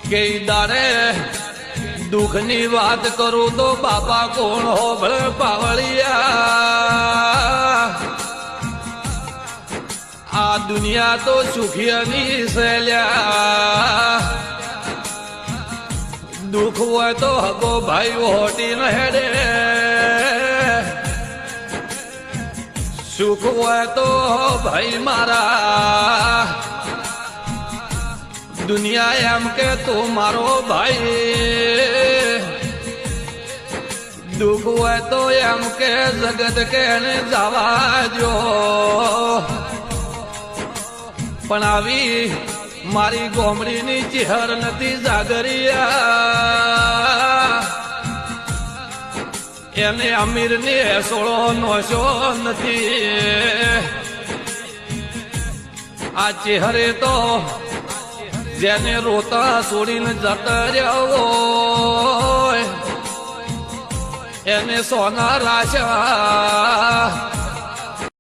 કે દારે દુઃખની વાત કરું તો બાપા કોણ હોભળ પાવળિયા આ દુનિયા તો સુખિયાની સહેલ્યા દુઃખ હોય તો હગો ભાઈ હોટી ન હેડે સુખ હોય તો ભાઈ મારા દુનિયા એમ કે તું મારો ભાઈ દુઃખ હોય તો એમ કે જગત કે જવા દો પણ આવી મારી ગોમડીની ચહેર નથી જાગરિયા એને અમીરની હેસોળો નોશો નથી આ ચહેરે તો જેને રોતા છોડીને જતા રહ્યો એને સોના રાશા